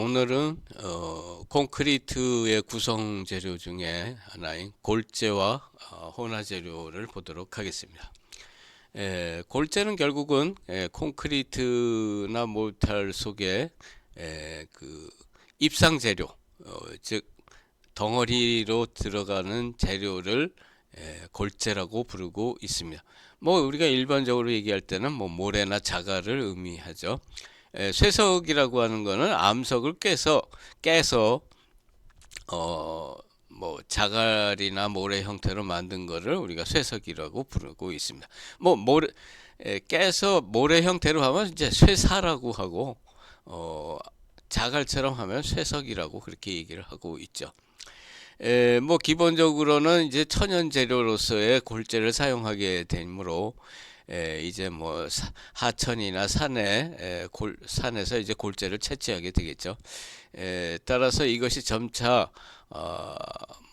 오늘은 콘크리트의 구성 재료 중에 하나인 골재와 혼화 재료를 보도록 하겠습니다. 골재는 결국은 콘크리트나 모탈 속에 그 입상 재료, 즉 덩어리로 들어가는 재료를 골재라고 부르고 있습니다. 뭐 우리가 일반적으로 얘기할 때는 뭐 모래나 자갈을 의미하죠. 쇠석이라고 하는 거는 암석을 깨서 뭐 자갈이나 모래 형태로 만든 거를 우리가 쇠석이라고 부르고 있습니다. 뭐 깨서 모래 형태로 하면 이제 쇠사라고 하고 자갈처럼 하면 쇠석이라고 그렇게 얘기를 하고 있죠. 뭐 기본적으로는 이제 천연 재료로서의 골재를 사용하게 되므로 이제 뭐 하천이나 산에서 이제 골재를 채취하게 되겠죠. 따라서 이것이 점차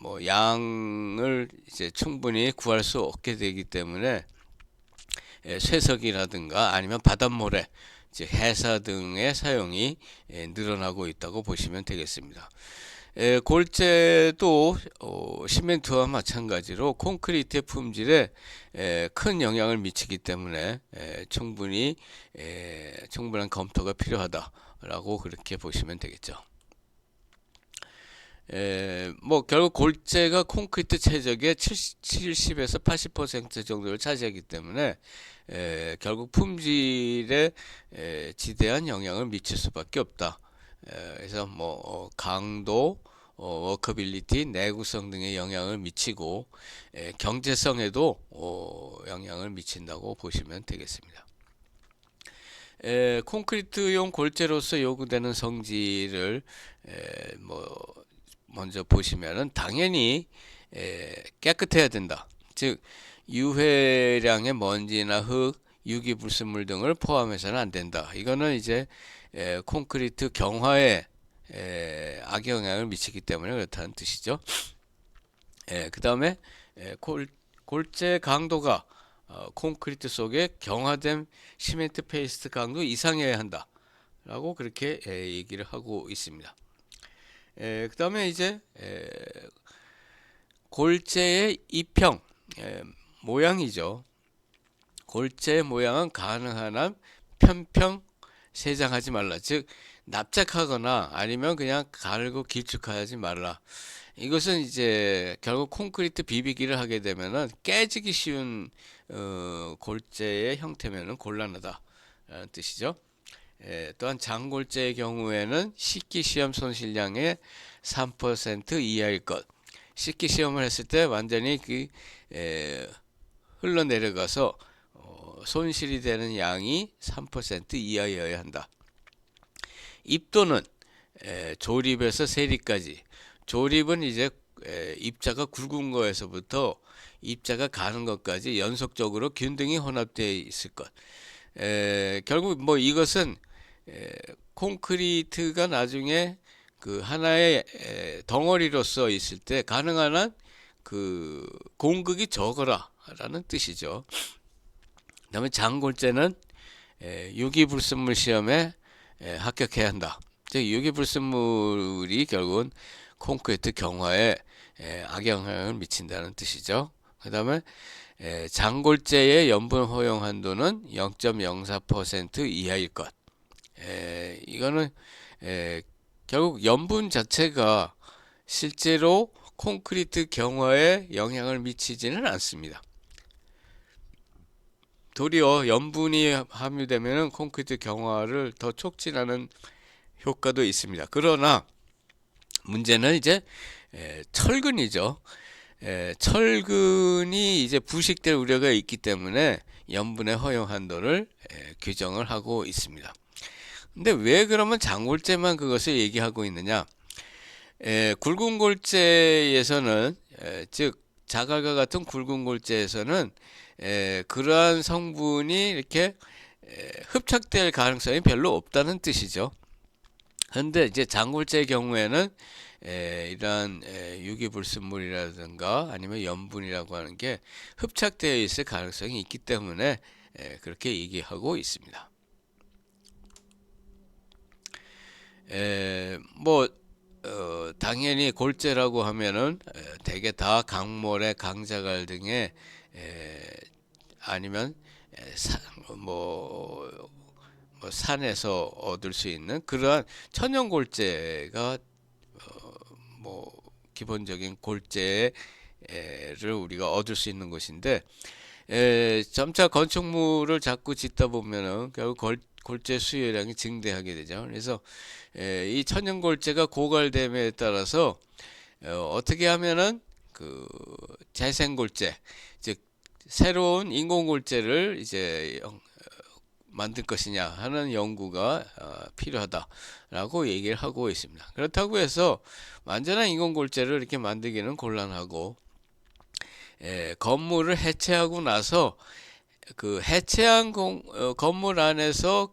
뭐 양을 이제 충분히 구할 수 없게 되기 때문에 쇠석이라든가 아니면 바닷모래, 즉 해사 등의 사용이 늘어나고 있다고 보시면 되겠습니다. 골재도 시멘트와 마찬가지로 콘크리트의 품질에 큰 영향을 미치기 때문에 충분한 검토가 필요하다라고 그렇게 보시면 되겠죠. 뭐 결국 골재가 콘크리트 최적의 70에서 80% 정도를 차지하기 때문에 결국 품질에 지대한 영향을 미칠 수밖에 없다. 그래서 뭐 강도, 워커빌리티, 내구성 등의 영향을 미치고 경제성에도 영향을 미친다고 보시면 되겠습니다. 콘크리트용 골재로서 요구되는 성질을 뭐 먼저 보시면은 당연히 깨끗해야 된다. 즉 유해량의 먼지나 흙, 유기불순물 등을 포함해서는 안 된다. 이거는 이제 콘크리트 경화에 악영향을 미치기 때문에 그렇다는 뜻이죠. 그 다음에 골재 강도가 콘크리트 속에 경화된 시멘트 페이스트 강도 이상이어야 한다 라고 그렇게 얘기를 하고 있습니다. 그 다음에 이제 골재의 입형 모양이죠. 골재의 모양은 가능한 한 편평 세장하지 말라. 즉 납작하거나 아니면 그냥 가늘고 길쭉하지 말라. 이것은 이제 결국 콘크리트 비비기를 하게 되면은 깨지기 쉬운 골재의 형태면은 곤란하다라는 뜻이죠. 또한 장골재의 경우에는 씻기 시험 손실량의 3% 이하일 것. 씻기 시험을 했을 때 완전히 흘러내려가서 손실이 되는 양이 3% 이하여야 한다. 입도는 조립에서 세리까지. 조립은 이제 입자가 굵은 거에서부터 입자가 가는 것까지 연속적으로 균등히 혼합되어 있을 것. 결국 뭐 이것은 콘크리트가 나중에 그 하나의 덩어리로서 있을 때 가능한 한 그 공극이 적어라라는 뜻이죠. 그다음에 장골재는 유기불순물 시험에 합격해야 한다. 즉 유기불순물이 결국은 콘크리트 경화에 악영향을 미친다는 뜻이죠. 그 다음에 장골재의 염분 허용 한도는 0.04% 이하일 것. 이거는 결국 염분 자체가 실제로 콘크리트 경화에 영향을 미치지는 않습니다. 도리어 염분이 함유되면 콘크리트 경화를 더 촉진하는 효과도 있습니다. 그러나 문제는 이제 철근이죠. 철근이 이제 부식될 우려가 있기 때문에 염분의 허용 한도를 규정을 하고 있습니다. 근데 왜 그러면 장골재만 그것을 얘기하고 있느냐? 굵은 골재에서는 즉 자갈과 같은 굵은 골재에서는 그러한 성분이 이렇게 흡착될 가능성이 별로 없다는 뜻이죠. 그런데 이제 장골재의 경우에는 이러한 유기불순물이라든가 아니면 염분이라고 하는 게 흡착되어 있을 가능성이 있기 때문에 그렇게 얘기하고 있습니다. 당연히 골재라고 하면은 대개 다 강모래, 강자갈 등의 아니면 뭐, 산에서 얻을 수 있는 그러한 천연 골재가 뭐 기본적인 골재를 우리가 얻을 수 있는 것인데, 점차 건축물을 자꾸 짓다 보면은 결국 골재 수요량이 증대하게 되죠. 그래서 이 천연 골재가 고갈됨에 따라서 어떻게 하면은 그 재생 골재, 즉 새로운 인공 골재를 이제 만들 것이냐 하는 연구가 필요하다라고 얘기를 하고 있습니다. 그렇다고 해서 완전한 인공 골재를 이렇게 만들기는 곤란하고, 건물을 해체하고 나서 그 해체한 건물 안에서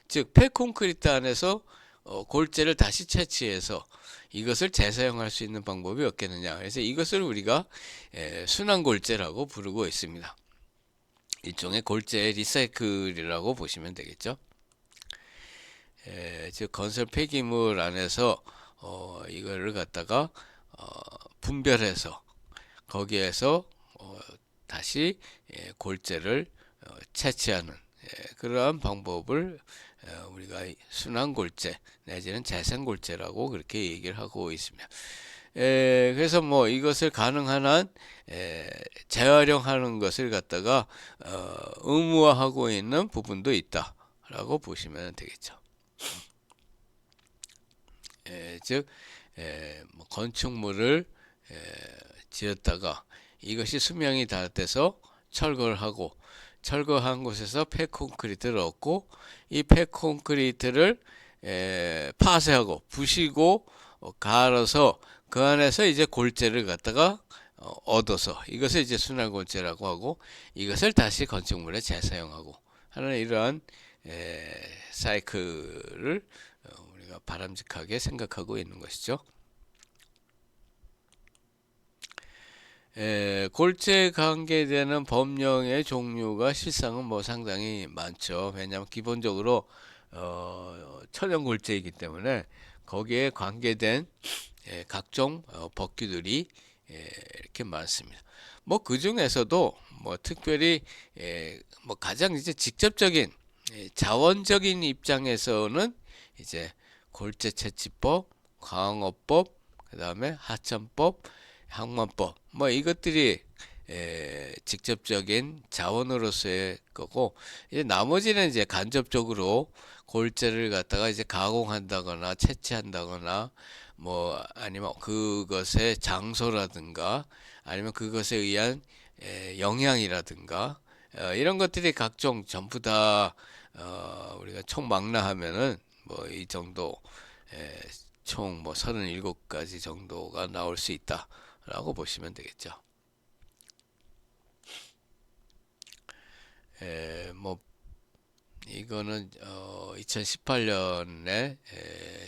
즉 폐콘크리트 안에서 골재를 다시 채취해서 이것을 재사용할 수 있는 방법이 없겠느냐. 그래서 이것을 우리가 순환 골재라고 부르고 있습니다. 일종의 골재 리사이클이라고 보시면 되겠죠. 즉 건설 폐기물 안에서 이거를 갖다가 분별해서 거기에서 다시 골재를 채취하는 그러한 방법을 우리가 순환 골재 내지는 재생 골재라고 그렇게 얘기를 하고 있습니다. 그래서 뭐 이것을 가능한 한 재활용하는 것을 갖다가 의무화하고 있는 부분도 있다라고 보시면 되겠죠. 즉 뭐 건축물을 지었다가 이것이 수명이 다 돼서 철거를 하고, 철거한 곳에서 폐콘크리트를 얻고, 이 폐콘크리트를 파쇄하고 부시고 갈아서 그 안에서 이제 골재를 갖다가 얻어서 이것을 이제 순환 골재라고 하고, 이것을 다시 건축물에 재사용하고 하는 이러한 사이클을 우리가 바람직하게 생각하고 있는 것이죠. 골재에 관계되는 법령의 종류가 실상은 뭐 상당히 많죠. 왜냐하면 기본적으로 천연 골재이기 때문에 거기에 관계된 각종 법규들이 이렇게 많습니다. 뭐 그 중에서도 뭐 특별히 뭐 가장 이제 직접적인 자원적인 입장에서는 이제 골재 채취법, 광업법, 그 다음에 하천법, 항만법, 뭐 이것들이 직접적인 자원으로서의 거고, 이제 나머지는 이제 간접적으로 골재를 갖다가 이제 가공한다거나 채취한다거나 뭐 아니면 그것의 장소라든가 아니면 그것에 의한 영향이라든가 이런 것들이 각종 전부 다 우리가 총망라하면은 뭐 이 정도 총 뭐 37가지 정도가 나올 수 있다라고 보시면 되겠죠. 뭐 이거는 2018년에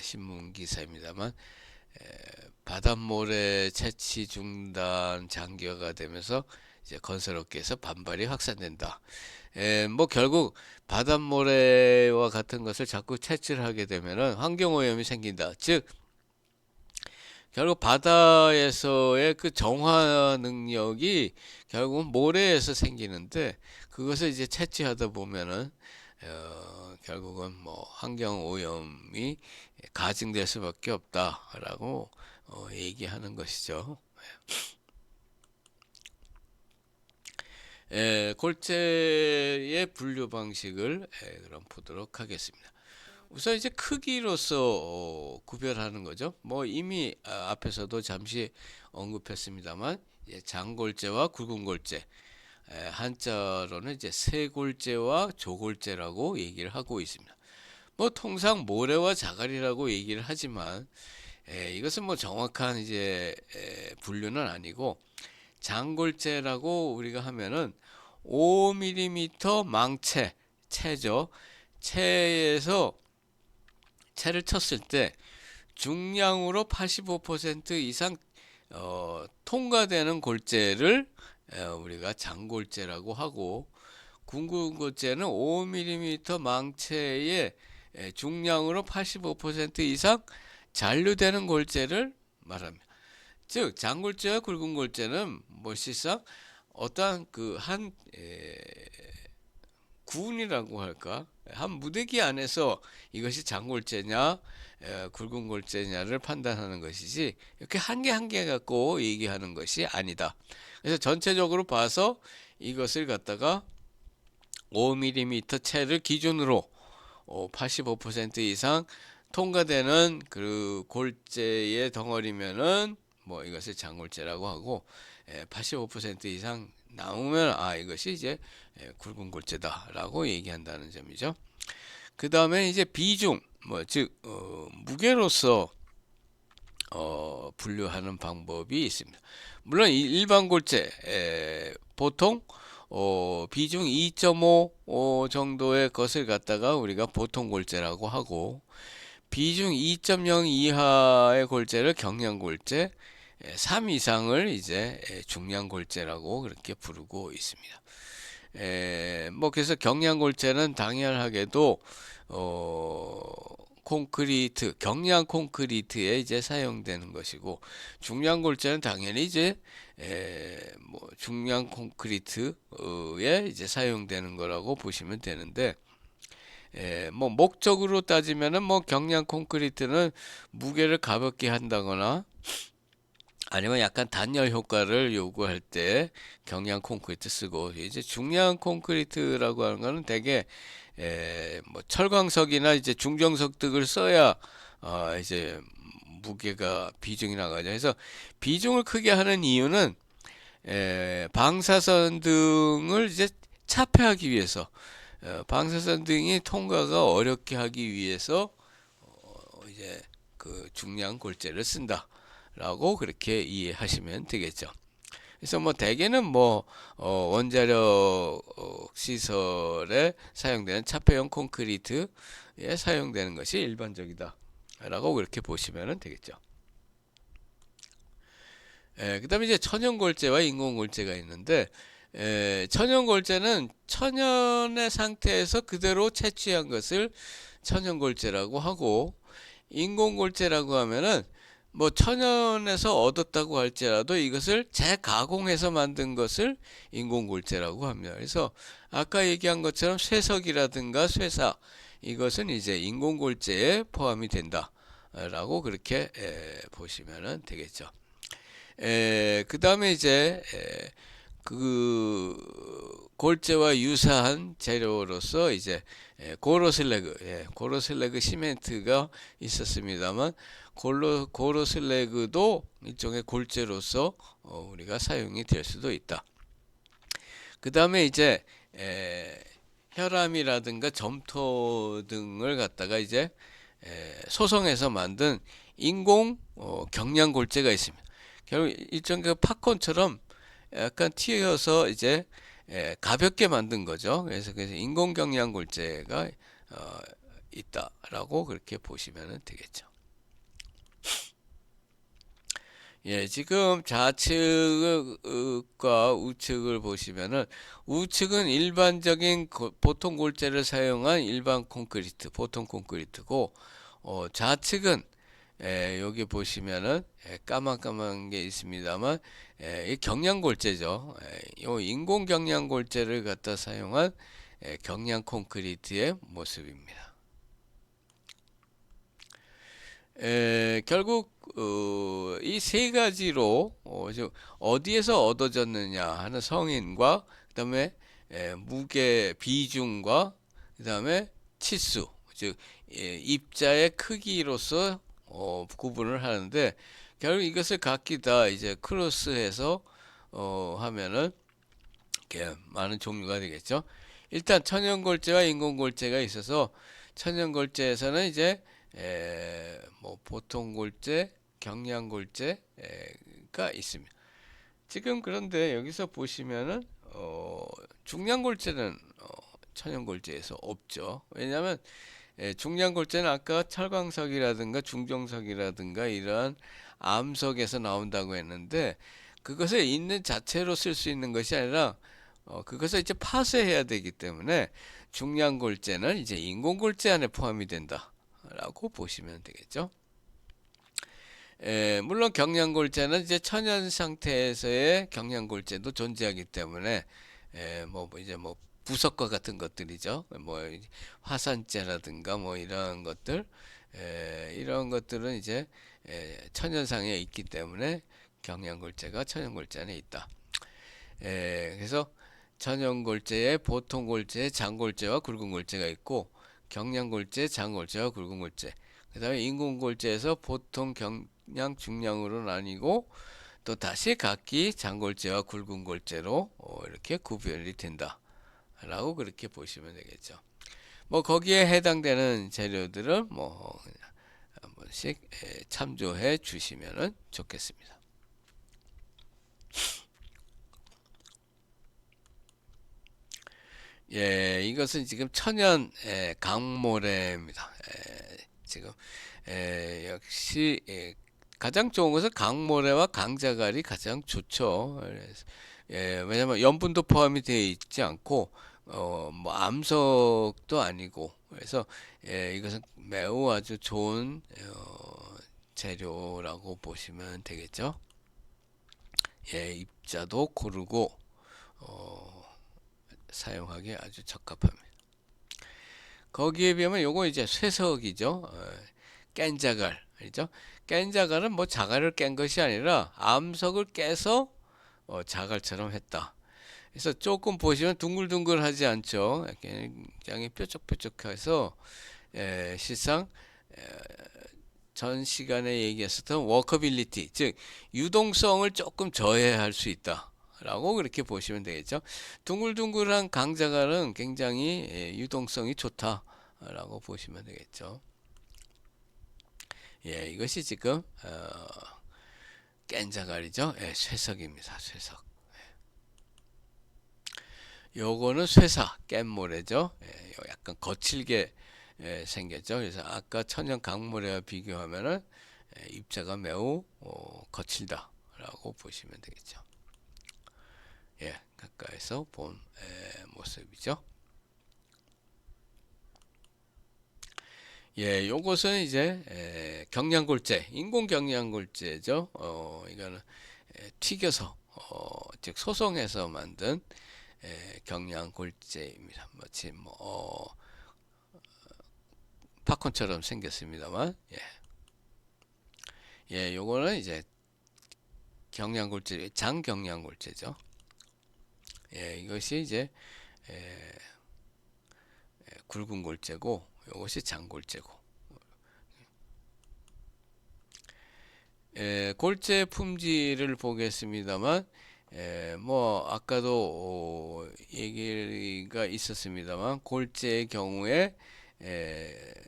신문 기사입니다만, 바닷모래 채취 중단 장기화가 되면서 이제 건설업계에서 반발이 확산된다. 뭐 결국 바닷모래와 같은 것을 자꾸 채취를 하게 되면은 환경오염이 생긴다. 즉 결국 바다에서의 그 정화 능력이 결국은 모래에서 생기는데, 그것을 이제 채취하다 보면은 결국은 뭐 환경 오염이 가증될 수밖에 없다라고 얘기하는 것이죠. 골재의 분류 방식을 그럼 보도록 하겠습니다. 우선 이제 크기로서 구별하는 거죠. 뭐 이미 앞에서도 잠시 언급했습니다만, 장골재와 굵은 골재, 한자로는 이제 세골재와 조골재라고 얘기를 하고 있습니다. 뭐 통상 모래와 자갈이라고 얘기를 하지만 이것은 뭐 정확한 이제 분류는 아니고, 장골재라고 우리가 하면은 5mm 망채, 채죠. 채에서 채를 쳤을 때 중량으로 85% 이상 통과되는 골재를 우리가 장골재라고 하고, 굵은 골재는 5mm 망체의 중량으로 85% 이상 잔류되는 골재를 말합니다. 즉 장골재와 굵은골재는 뭐 실상 어떠한 그한 구운이라고 할까? 한 무대기 안에서 이것이 장골재냐, 굵은 골재냐를 판단하는 것이지, 이렇게 한 개 한 개 갖고 얘기하는 것이 아니다. 그래서 전체적으로 봐서 이것을 갖다가 5mm 채를 기준으로 85% 이상 통과되는 그 골재의 덩어리면은 뭐 이것을 장골재라고 하고, 85% 이상 나오면 이것이 이제 굵은 골재다라고 얘기한다는 점이죠. 그 다음에 이제 비중, 뭐 즉 무게로서 분류하는 방법이 있습니다. 물론 일반 골재 보통 비중 2.5 정도의 것을 갖다가 우리가 보통 골재라고 하고, 비중 2.0 이하의 골재를 경량골재, 3 이상을 이제 중량골재라고 그렇게 부르고 있습니다. 뭐 그래서 경량골재는 당연하게도 콘크리트, 경량 콘크리트에 이제 사용되는 것이고, 중량골재는 당연히 이제 뭐 중량 콘크리트에 이제 사용되는 거라고 보시면 되는데, 뭐 목적으로 따지면은 뭐 경량 콘크리트는 무게를 가볍게 한다거나 아니면 약간 단열 효과를 요구할 때 경량 콘크리트 쓰고, 이제 중량 콘크리트라고 하는 거는 대개 뭐 철광석이나 이제 중정석 등을 써야 이제 무게가 비중이 나가죠. 그래서 비중을 크게 하는 이유는 방사선 등을 이제 차폐하기 위해서, 방사선 등이 통과가 어렵게 하기 위해서 이제 그 중량 골재를 쓴다라고 그렇게 이해하시면 되겠죠. 그래서 뭐 대개는 뭐 원자력 시설에 사용되는 차폐형 콘크리트에 사용되는 것이 일반적이다라고 그렇게 보시면 되겠죠. 그다음에 이제 천연골재와 인공골재가 있는데, 천연골재는 천연의 상태에서 그대로 채취한 것을 천연골재라고 하고, 인공골재라고 하면은 뭐 천연에서 얻었다고 할지라도 이것을 재가공해서 만든 것을 인공골재라고 합니다. 그래서 아까 얘기한 것처럼 쇠석이라든가 쇠사, 이것은 이제 인공골재에 포함이 된다라고 그렇게 보시면 되겠죠. 그 다음에 이제 그 골재와 유사한 재료로서 이제 고로슬래그 시멘트가 있었습니다만, 고로슬래그도 일종의 골재로서 우리가 사용이 될 수도 있다. 그 다음에 이제 혈암이라든가 점토 등을 갖다가 이제 소성해서 만든 인공 경량 골재가 있습니다. 결국 일종 그 팝콘처럼 약간 튀어서 이제 가볍게 만든 거죠. 그래서 인공 경량 골재가 있다라고 그렇게 보시면 되겠죠. 지금 좌측과 우측을 보시면은, 우측은 일반적인 보통 골재를 사용한 일반 콘크리트, 보통 콘크리트고, 좌측은 여기 보시면은 까만 게 있습니다만, 이 경량골재죠. 이 인공 경량골재를 갖다 사용한 경량 콘크리트의 모습입니다. 결국 이 세 가지로 어디에서 얻어졌느냐 하는 성인과, 그 다음에 무게 비중과, 그 다음에 치수, 즉 입자의 크기로서 구분을 하는데, 결국 이것을 각기 다 이제 크로스해서 하면은 이렇게 많은 종류가 되겠죠. 일단 천연골재와 인공골재가 있어서, 천연골재에서는 이제 뭐 보통 골재, 경량 골재가 있습니다. 지금 그런데 여기서 보시면은 중량 골재는 천연골재에서 없죠. 왜냐하면 중량 골재는 아까 철광석이라든가 중정석이라든가 이러한 암석에서 나온다고 했는데, 그것을 있는 자체로 쓸 수 있는 것이 아니라 그것을 이제 파쇄해야 되기 때문에 중량 골재는 이제 인공 골재 안에 포함이 된다라고 보시면 되겠죠. 물론 경량골제는 이제 천연 상태에서의 경량골제도 존재하기 때문에 이제 뭐 부석과 같은 것들이죠. 뭐 화산재라든가 뭐 이런 것들, 이런 것들은 이제 천연상에 있기 때문에 경량골제가 천연골제 안에 있다. 그래서 천연골제에 보통골제, 장골제와 굵은골제가 있고, 경량골제, 장골제와 굵은골제, 그 다음에 인공골제에서 보통, 경량, 중량으로 나뉘고, 또 다시 각기 장골제와 굵은골제로 이렇게 구별이 된다 라고 그렇게 보시면 되겠죠. 뭐 거기에 해당되는 재료들을 뭐 한 번씩 참조해 주시면 좋겠습니다. 이것은 지금 천연 강모래입니다. 지금 역시 가장 좋은 것은 강모래와 강자갈이 가장 좋죠. 왜냐면 염분도 포함이 되어 있지 않고 뭐 암석도 아니고, 그래서 이것은 매우 아주 좋은 재료라고 보시면 되겠죠. 입자도 고르고 사용하기 아주 적합합니다. 거기에 비하면 요거 이제 쇠석이죠. 깬자갈이죠. 깬자갈은 뭐 자갈을 깬 것이 아니라 암석을 깨서 자갈처럼 했다. 그래서 조금 보시면 둥글둥글하지 않죠. 굉장히 뾰족뾰족해서 실상 전 시간에 얘기했었던 워커빌리티, 즉 유동성을 조금 저해할 수 있다 라고 그렇게 보시면 되겠죠. 둥글둥글한 강자갈은 굉장히 유동성이 좋다 라고 보시면 되겠죠. 이것이 지금 깬자갈이죠. 쇠석입니다. 쇠석. 요거는 쇠사, 깻모래죠. 약간 거칠게 생겼죠. 그래서 아까 천연 강모래와 비교하면은 입자가 매우 거칠다라고 보시면 되겠죠. 가까이서 본 모습이죠. 요것은 이제 경량골제, 인공 경량골제죠. 이거는 튀겨서 즉 소송해서 만든 경량골제입니다. 마치 뭐 팝콘처럼 생겼습니다만, 요거는 이제 경량골제, 장경량골제죠. 이것이 이제 굵은 골제고, 이것이 장골제고. 골제 품질을 보겠습니다만, 뭐 아까도 얘기가 있었습니다만, 골제의 경우에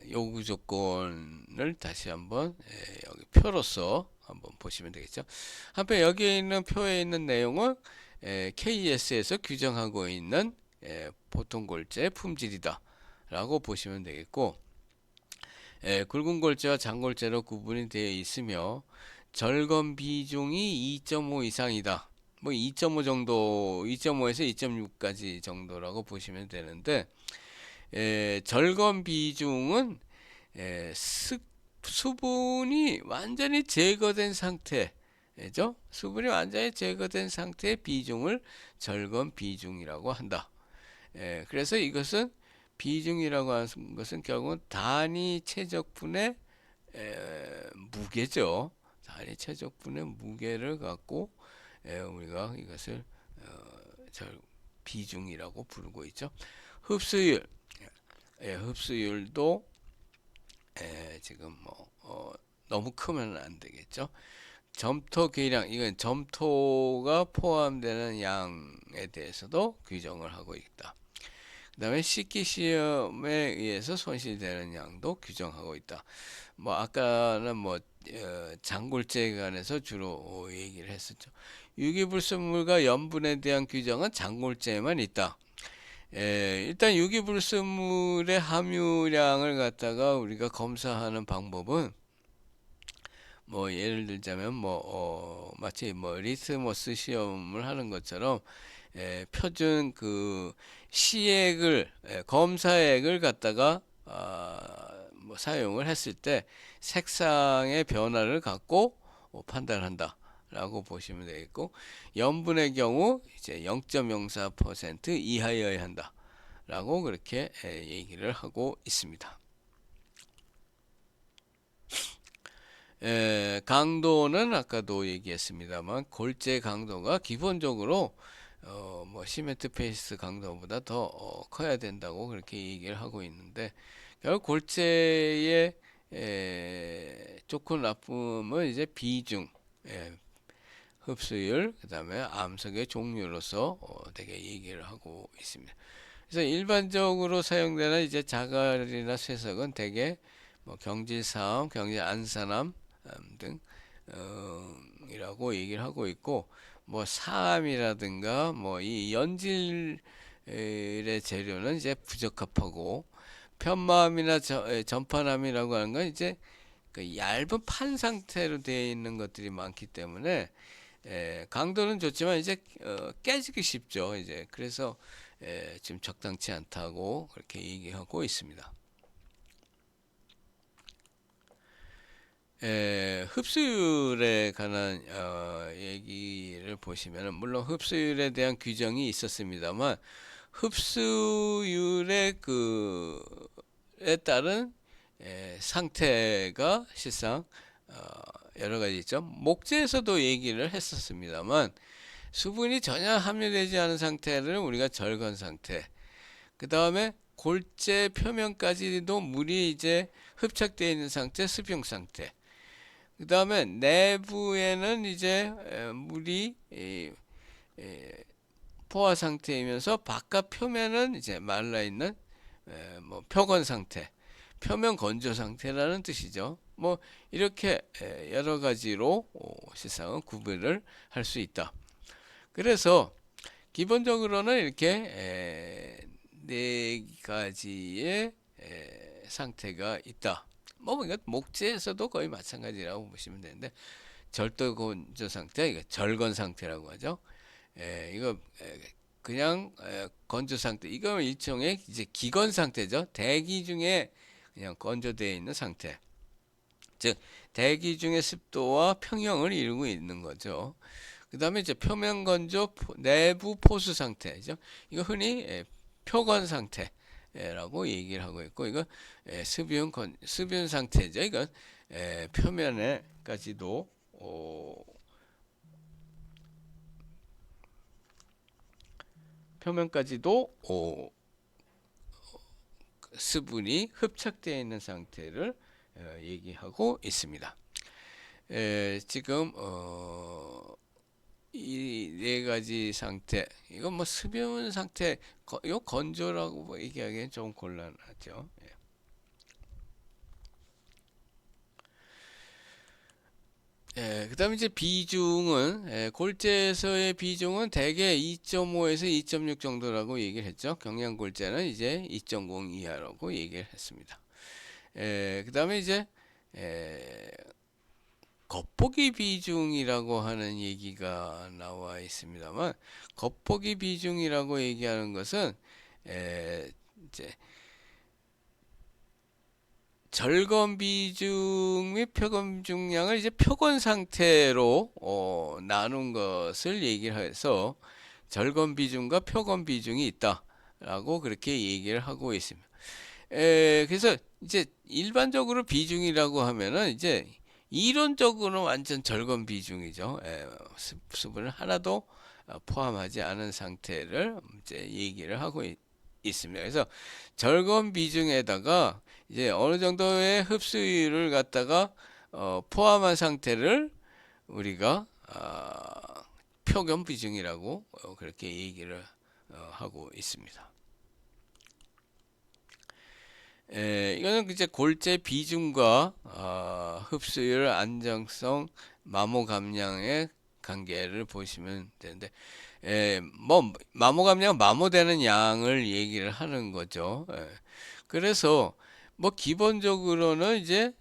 요구 조건을 다시 한번 여기 표로서 한번 보시면 되겠죠. 한편 여기에 있는 표에 있는 내용은 KS에서 규정하고 있는 보통 골제 품질이다 라고 보시면 되겠고, 굵은 골제와 장골제로 구분이 되어 있으며 절검 비중이 2.5 이상이다. 뭐 2.5 정도, 2.5에서 2.6까지 정도라고 보시면 되는데, 절검 비중은 수분이 완전히 제거된 상태죠. 수분이 완전히 제거된 상태의 비중을 절검 비중이라고 한다. 그래서 이것은 비중이라고 하는 것은 결국은 단위 최적분의 무게죠. 단위 최적분의 무게를 갖고 우리가 이것을 비중이라고 부르고 있죠. 흡수율, 흡수율도 지금 뭐 너무 크면 안 되겠죠. 점토 계량, 이건 점토가 포함되는 양에 대해서도 규정을 하고 있다. 그 다음에 식기 시험에 의해서 손실되는 양도 규정하고 있다. 뭐 아까는 뭐 장골제에 관해서 주로 얘기를 했었죠. 유기불순물과 염분에 대한 규정은 장골제에만 있다. 일단 유기불순물의 함유량을 갖다가 우리가 검사하는 방법은 뭐 예를 들자면 마치 뭐 리트머스 시험을 하는 것처럼 표준 그 시액을 검사액을 갖다가 뭐 사용을 했을 때 색상의 변화를 갖고 판단한다. 라고 보시면 되겠고, 염분의 경우 이제 0.04% 이하여야 한다. 라고 그렇게 얘기를 하고 있습니다. 강도는 아까도 얘기했습니다만 골재 강도가 기본적으로 뭐 시멘트 페이스 강도보다 더 커야 된다고 그렇게 얘기를 하고 있는데, 결국 골재의 좋고 나쁨은 이제 비중, 흡수율, 그 다음에 암석의 종류로서 되게 얘기를 하고 있습니다. 그래서 일반적으로 사용되는 이제 자갈이나 쇠석은 대개 뭐 경질삼, 경질안산암 등 이라고 얘기를 하고 있고, 뭐 사암이라든가 뭐 이 연질의 재료는 이제 부적합하고, 편마암이나 전판암이라고 하는 건 이제 그 얇은 판 상태로 되어 있는 것들이 많기 때문에 강도는 좋지만 이제 깨지기 쉽죠. 이제 그래서 지금 적당치 않다고 그렇게 얘기하고 있습니다. 흡수율에 관한 얘기를 보시면, 물론 흡수율에 대한 규정이 있었습니다만, 흡수율의 그에 따른 상태가 실상 여러 가지 있죠. 목재에서도 얘기를 했었습니다만, 수분이 전혀 함유되지 않은 상태를 우리가 절건 상태, 그 다음에 골재 표면까지도 물이 이제 흡착되어 있는 상태, 수평 상태, 그 다음에 내부에는 이제 물이 포화 상태이면서 바깥 표면은 이제 말라 있는 뭐 표건 상태, 표면 건조 상태라는 뜻이죠. 뭐 이렇게 여러 가지로 실상은 구별을 할 수 있다. 그래서 기본적으로는 이렇게 네 가지의 상태가 있다. 뭐 이거 목재에서도 거의 마찬가지라고 보시면 되는데, 절도 건조 상태, 이거 절건 상태라고 하죠. 이거 그냥 건조 상태, 이거 일종의 이제 기건 상태죠. 대기 중에 그냥 건조되어 있는 상태. 즉 대기 중의 습도와 평형을 이루고 있는 거죠. 그 다음에 이제 표면 건조, 내부 포수 상태죠. 이거 흔히 표건 상태라고 얘기를 하고 있고, 이거 수분 상태죠. 이건 표면에까지도 수분이 흡착되어 있는 상태를 얘기하고 있습니다. 지금 이 네 가지 상태, 이건 뭐 수분 상태, 이거 건조라고 얘기하기엔 좀 곤란하죠. 그 다음에 이제 비중은, 골재에서의 비중은 대개 2.5에서 2.6 정도라고 얘기를 했죠. 경량골재는 이제 2.0 이하라고 얘기를 했습니다. 그 다음에 이제 겉보기 비중이라고 하는 얘기가 나와 있습니다만, 겉보기 비중이라고 얘기하는 것은 이제 절건 비중 및 표건 비중량을 이제 표건 상태로 나눈 것을 얘기를 해서 절건 비중과 표건 비중이 있다라고 그렇게 얘기를 하고 있습니다. 그래서 이제 일반적으로 비중이라고 하면은 이제 이론적으로는 완전 절건 비중이죠. 수분을 하나도 포함하지 않은 상태를 이제 얘기를 하고 있습니다. 그래서 절건 비중에다가 이제 어느 정도의 흡수율을 갖다가 포함한 상태를 우리가 표건 비중이라고 그렇게 얘기를 하고 있습니다. 이거는 이제 골재 비중과 흡수율, 안정성, 마모 감량의 관계를 보시면 되는데, 뭐 마모 감량, 마모되는 양을 얘기를 하는 거죠. 그래서 뭐 기본적으로는 이제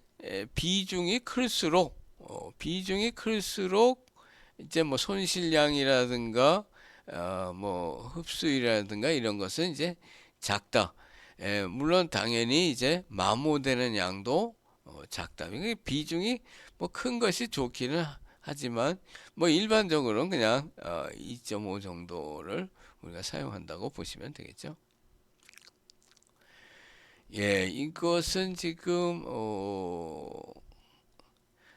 비중이 클수록 이제 뭐 손실량이라든가 뭐 흡수율이라든가 이런 것은 이제 작다. 물론 당연히 이제 마모되는 양도 작다. 비중이 뭐 큰 것이 좋기는 하지만 뭐 일반적으로는 그냥 2.5 정도를 우리가 사용한다고 보시면 되겠죠. 예, 이것은 지금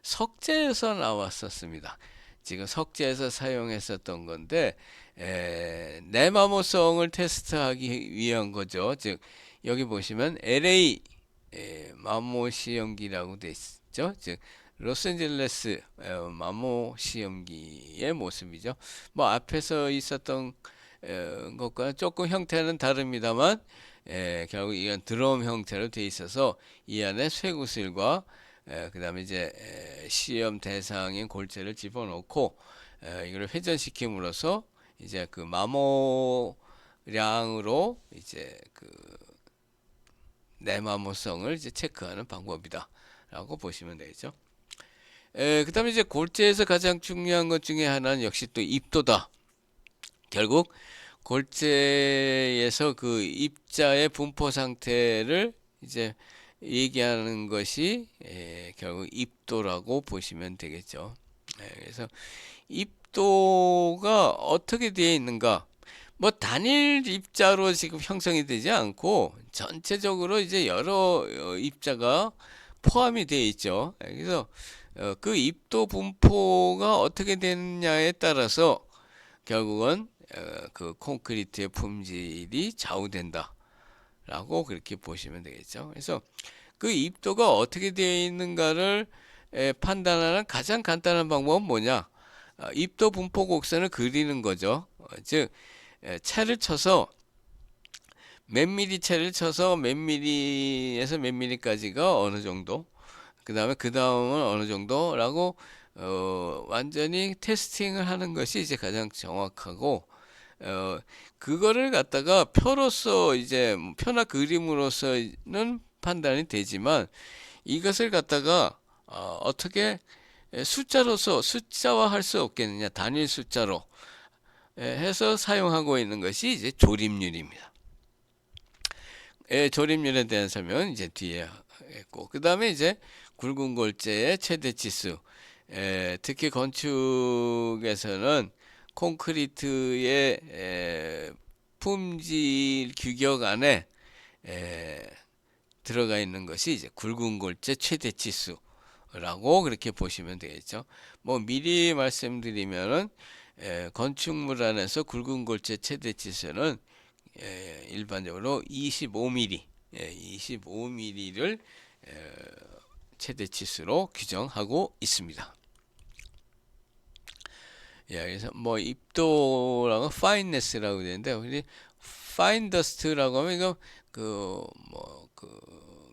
석재에서 나왔었습니다. 지금 석재에서 사용했었던 건데 내마모성을 테스트하기 위한 거죠. 즉 여기 보시면 LA 마모 시험기라고 돼 있죠. 즉 로스앤젤레스 마모 시험기의 모습이죠. 뭐 앞에서 있었던 것과 조금 형태는 다릅니다만 결국 이건 드럼 형태로 돼 있어서 이 안에 쇠구슬과 그 다음에 이제 시험 대상인 골재를 집어넣고 이걸 회전시킴으로써 이제 그 마모량으로 이제 그 내마모성을 이제 체크하는 방법이다라고 보시면 되겠죠. 그 다음에 이제 골재에서 가장 중요한 것 중에 하나는 역시 또 입도다. 결국 골재에서 그 입자의 분포 상태를 이제 얘기하는 것이 결국 입도라고 보시면 되겠죠. 그래서 입도가 어떻게 되어 있는가? 뭐 단일 입자로 지금 형성이 되지 않고 전체적으로 이제 여러 입자가 포함이 되어 있죠. 그래서 그 입도 분포가 어떻게 되느냐에 따라서 결국은 그 콘크리트의 품질이 좌우된다. 라고 그렇게 보시면 되겠죠. 그래서 그 입도가 어떻게 되어 있는가를 판단하는 가장 간단한 방법은 뭐냐? 입도 분포 곡선을 그리는 거죠. 즉 채를 쳐서 몇 미리 채를 쳐서 몇 미리에서 몇 미리까지가 어느 정도, 그 다음은 어느 정도라고 완전히 테스팅을 하는 것이 이제 가장 정확하고 그거를 갖다가 표로서 이제 표나 그림으로서는 판단이 되지만 이것을 갖다가 어떻게 숫자로서 숫자화할 수 없겠느냐, 단일 숫자로 해서 사용하고 있는 것이 이제 조립률입니다. 조립률에 대한 설명은 이제 뒤에 했고, 그 다음에 이제 굵은 골재의 최대 치수, 특히 건축에서는 콘크리트의 품질 규격 안에 들어가 있는 것이 이제 굵은 골재 최대 치수라고 그렇게 보시면 되겠죠. 뭐 미리 말씀드리면은 건축물 안에서 굵은 골재 최대 치수는 일반적으로 25mm, 25mm를 최대 치수로 규정하고 있습니다. 그래서 뭐 입도라고 파인네스라고 되는데 우리 파인 더스트라고 하면 이거 그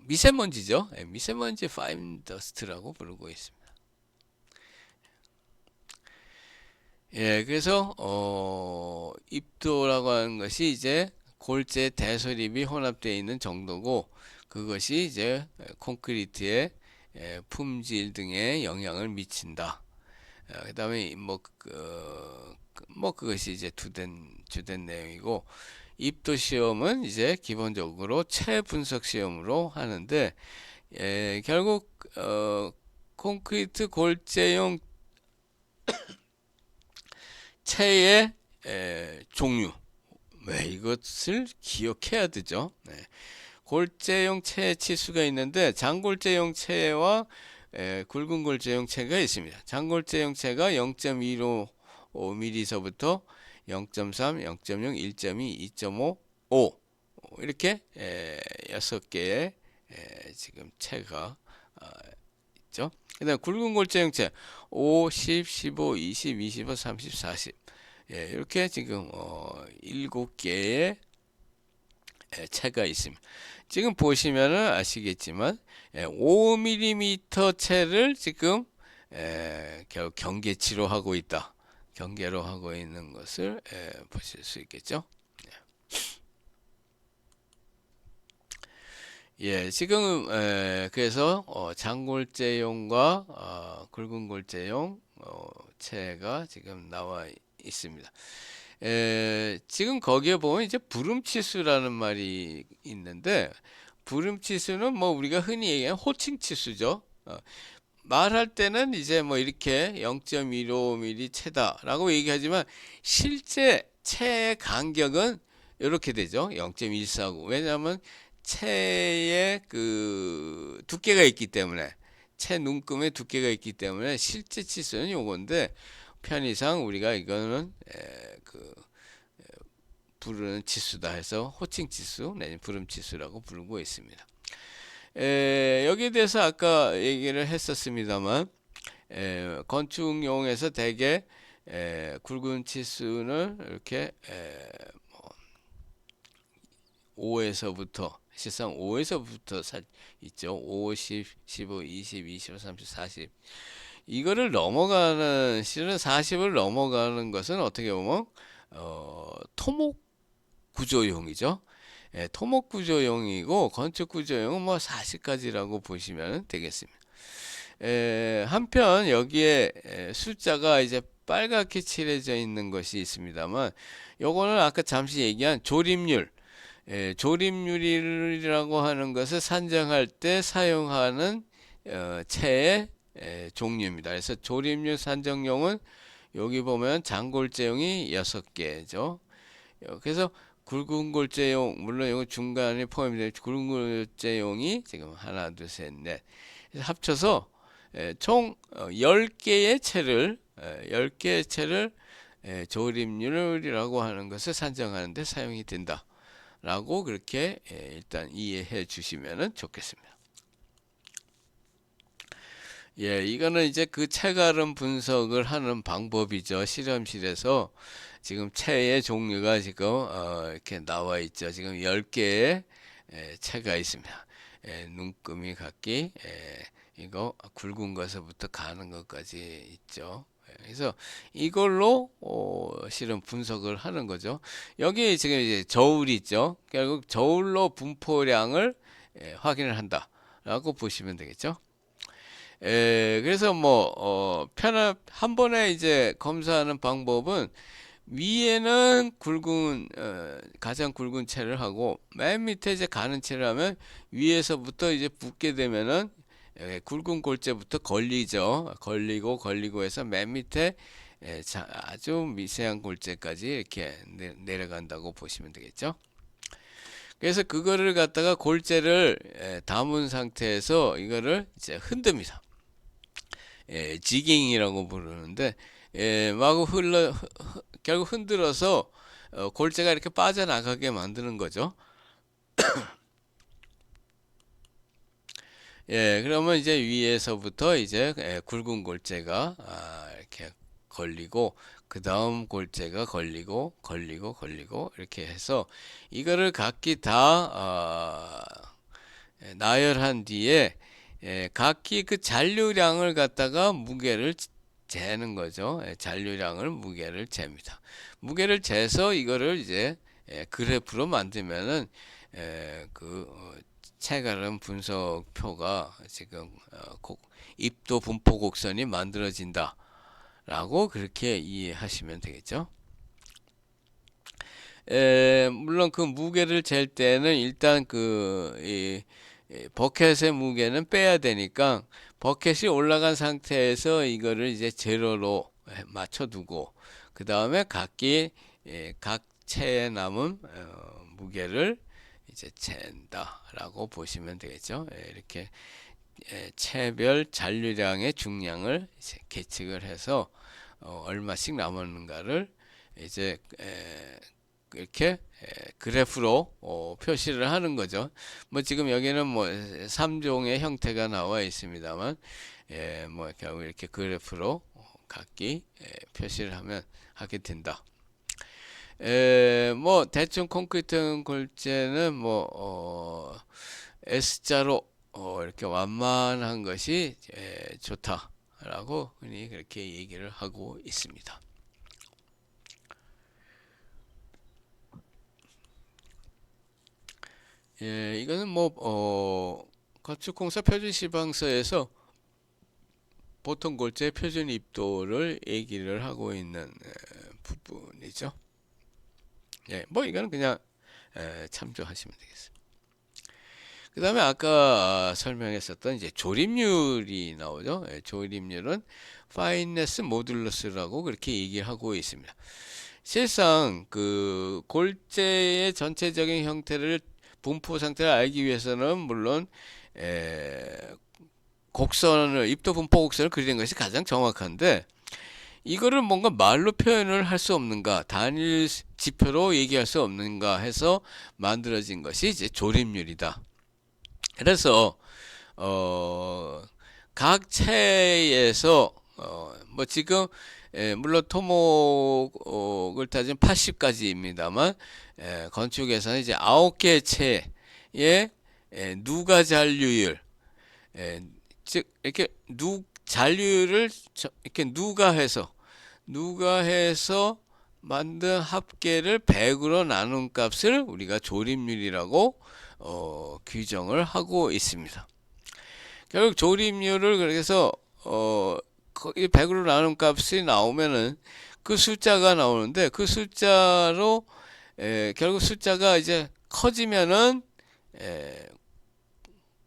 미세먼지죠. 미세먼지 파인 더스트라고 부르고 있습니다. 그래서 입도라고 하는 것이 이제 골재 대소립이 혼합되어 있는 정도고 그것이 이제 콘크리트의 품질 등에 영향을 미친다. 그 다음에 그것이 이제 주된 내용이고 입도 시험은 이제 기본적으로 체 분석 시험으로 하는데 결국 콘크리트 골재용 체의 종류 이것을 기억해야 되죠. 골재용 체 치수가 있는데 장골재용 체와 굵은 골재용 체가 있습니다. 장골재용 체가 0.15mm서부터 0.3, 0.0, 1.2, 2.5, 5 이렇게 6개의 지금 체가 있죠. 그다음 굵은 골재용 체 5, 10, 15, 20, 25, 30, 40 이렇게 지금 7개의 체가 있습니다. 지금 보시면은 아시겠지만 5mm 채를 지금 결국 경계치로 하고 있다. 경계로 하고 있는 것을 보실 수 있겠죠. 지금 그래서 장골재용과 굵은 골재용 채가 지금 나와 있습니다. 지금 거기에 보면 이제 부름치수라는 말이 있는데 부름치수는 뭐 우리가 흔히 얘기하는 호칭치수죠. 말할 때는 이제 뭐 이렇게 0.15mm 채다라고 얘기하지만 실제 채의 간격은 이렇게 되죠. 0.149. 왜냐하면 채의 그 두께가 있기 때문에, 채 눈금의 두께가 있기 때문에 실제 치수는 요건데, 편의상 우리가 이거는 그 부르는 치수다 해서 호칭 치수 내지 부름 치수라고 부르고 있습니다. 여기에 대해서 아까 얘기를 했었습니다만, 건축용에서 대개 굵은 치수는 이렇게 5에서부터 실상 5에서부터 있죠. 50, 15, 20, 25, 30, 40. 이거를 넘어가는 실은 40을 넘어가는 것은 어떻게 보면 토목 구조용이죠. 토목 구조용이고 건축 구조용은 뭐 40까지라고 보시면 되겠습니다. 한편 여기에 숫자가 이제 빨갛게 칠해져 있는 것이 있습니다만, 요거는 아까 잠시 얘기한 조립률, 조립률이라고 하는 것을 산정할 때 사용하는 채의 종류입니다. 그래서 조립률 산정용은 여기 보면 장골재용이 6개죠. 그래서 굵은 골재용, 물론 이거 중간에 포함되어 굵은 골재용이 지금 하나, 둘, 셋, 넷 합쳐서 총 10개의 채를 10개의 채를 조립률이라고 하는 것을 산정하는 데 사용이 된다 라고 그렇게 일단 이해해 주시면 좋겠습니다. 이거는 이제 그 채가름 분석을 하는 방법이죠. 실험실에서 지금 채의 종류가 지금 이렇게 나와 있죠. 지금 10개의 채가 있습니다. 눈금이 각기 이거 굵은 것부터 가는 것까지 있죠. 그래서 이걸로 실은 분석을 하는 거죠. 여기 지금 이제 저울이 있죠. 결국 저울로 분포량을 확인을 한다라고 보시면 되겠죠. 그래서 뭐 한 번에 이제 검사하는 방법은 위에는 가장 굵은 채를 하고 맨 밑에 이제 가는 채를 하면 위에서부터 이제 붓게 되면은 굵은 골재부터 걸리죠. 걸리고 해서 맨 밑에 아주 미세한 골재까지 이렇게 내려간다고 보시면 되겠죠. 그래서 그거를 갖다가 골재를 담은 상태에서 이거를 이제 흔듭니다. 지깅이라고 부르는데, 마구 결국 흔들어서 골재가 이렇게 빠져나가게 만드는 거죠. 그러면 이제 위에서부터 이제 굵은 골재가 이렇게 걸리고, 그 다음 골재가 걸리고 이렇게 해서 이거를 각기 다 나열한 뒤에 각기 그 잔류량을 갖다가 무게를 재는 거죠. 잔류량을 무게를 잽니다. 무게를 재서 이거를 이제 그래프로 만들면은 그 채가름 분석표가 지금 입도 분포 곡선이 만들어진다 라고 그렇게 이해하시면 되겠죠. 물론 그 무게를 잴 때는 일단 버켓의 무게는 빼야 되니까 버켓이 올라간 상태에서 이거를 이제 제로로 맞춰두고 그 다음에 각 채에 남은 무게를 이제 잰다라고 보시면 되겠죠. 이렇게 채별 잔류량의 중량을 이제 계측을 해서 얼마씩 남았는가를 이제 이렇게 그래프로 표시를 하는 거죠. 뭐 지금 여기는 뭐 3종의 형태가 나와 있습니다만 뭐 결국 이렇게 그래프로 각기 표시를 하게 된다. 뭐 대충 콘크리트 골재는 뭐 S자로 이렇게 완만한 것이 좋다라고 흔히 그렇게 얘기를 하고 있습니다. 이거는 뭐 건축공사 표준시방서에서 보통 골재 표준 입도를 얘기를 하고 있는 부분이죠. 뭐 이거는 그냥 참조하시면 되겠습니다. 그 다음에 아까 설명했었던 이제 조립률이 나오죠. 예, 조립률은 fineness modululus라고 그렇게 얘기하고 있습니다. 실상 그 골재의 전체적인 형태를 분포 상태를 알기 위해서는 물론 곡선을 입도 분포 곡선을 그리는 것이 가장 정확한데 이거를 뭔가 말로 표현을 할 수 없는가, 단일 지표로 얘기할 수 없는가 해서 만들어진 것이 이제 조립률이다. 그래서 각 체에서 뭐 지금 물론 토목을 따지면 80가지입니다만 건축에서는 이제 9개 체의 누가 잔류율, 즉 이렇게 잔류율을 이렇게 누가해서 만든 합계를 100으로 나눈 값을 우리가 조립률이라고 규정을 하고 있습니다. 결국 조립률을 그래서 100으로 나눈 값이 나오면은 그 숫자가 나오는데 그 숫자로 결국 숫자가 이제 커지면은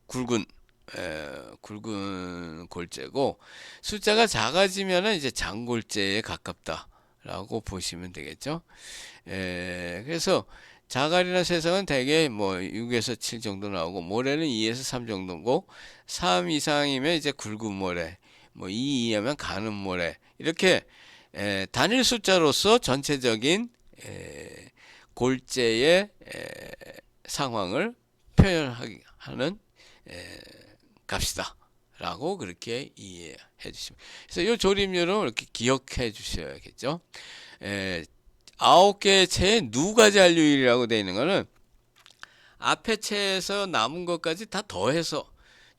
굵은 골재고 숫자가 작아지면은 이제 장골재에 가깝다라고 보시면 되겠죠. 그래서 자갈이나 쇠성은 대개 뭐 6에서 7 정도 나오고 모래는 2에서 3 정도고 3 이상이면 이제 굵은 모래, 뭐 2 이하면 가는 모래 이렇게 단일 숫자로서 전체적인 골재의 상황을 표현하는 값이다 라고 그렇게 이해해 주시면, 그래서 이 조립률은 이렇게 기억해 주셔야겠죠. 9개의 체에 누가 잔류율이라고 되어 있는 거는 앞에 체에서 남은 것까지 다 더해서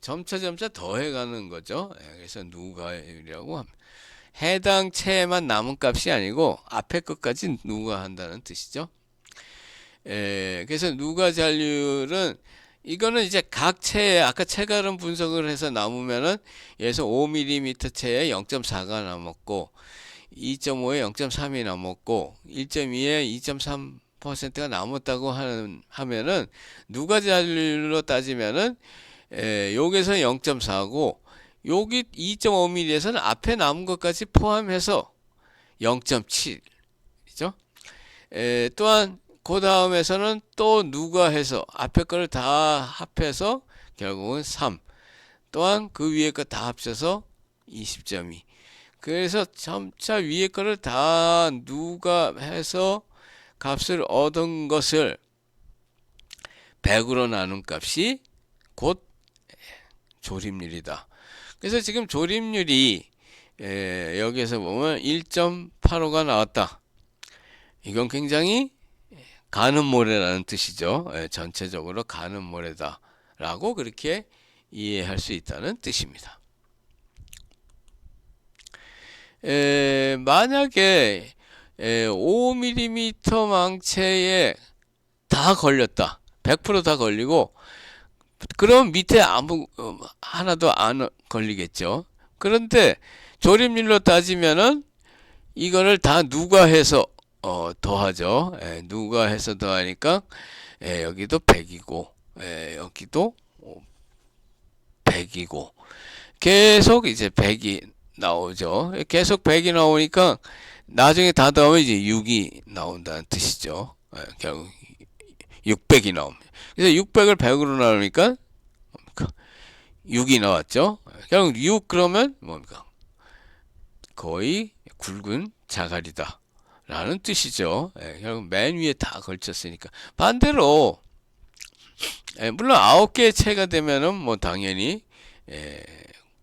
점차 더해가는 거죠. 그래서 누가율이라고 합니다. 해당 체에만 남은 값이 아니고 앞에 것까지 누가한다는 뜻이죠. 그래서 누가 잔류율은 이거는 이제 각 체에 아까 체가름 분석을 해서 남으면은 예서 5mm 체에 0.4가 남았고 2.5에 0.3이 남았고 1.2에 2.3%가 남았다고 하면은 누가 잔류율로 따지면은 여기서 0.4고 여기 2.5mm에서는 앞에 남은 것까지 포함해서 0.7이죠. 또한 그 다음에서는 또 누가 해서 앞에 거를 다 합해서 결국은 3, 또한 그 위에 거 다 합쳐서 20.2. 그래서 점차 위에 거를 다 누가 해서 값을 얻은 것을 100으로 나눈 값이 곧 조립률이다. 그래서 지금 조립률이 여기에서 보면 1.85가 나왔다. 이건 굉장히 가는 모래라는 뜻이죠. 전체적으로 가는 모래다 라고 그렇게 이해할 수 있다는 뜻입니다. 만약에 5mm 망체에 다 걸렸다, 100% 다 걸리고, 그럼 밑에 아무 하나도 안 걸리겠죠. 그런데 조립률로 따지면은 이거를 다 누가해서 더하죠. 누가해서 더하니까 여기도 100이고 여기도 100이고 계속 이제 100이 나오죠. 계속 100이 나오니까 나중에 다 더하면 이제 6이 나온다는 뜻이죠. 결국 600이 나옵니다. 그래서 600을 100으로 나누니까 뭡니까? 6이 나왔죠. 결국 6 그러면 뭡니까? 거의 굵은 자갈이다 라는 뜻이죠. 결국 맨 위에 다 걸쳤으니까. 반대로 물론 9개의 체가 되면은 뭐 당연히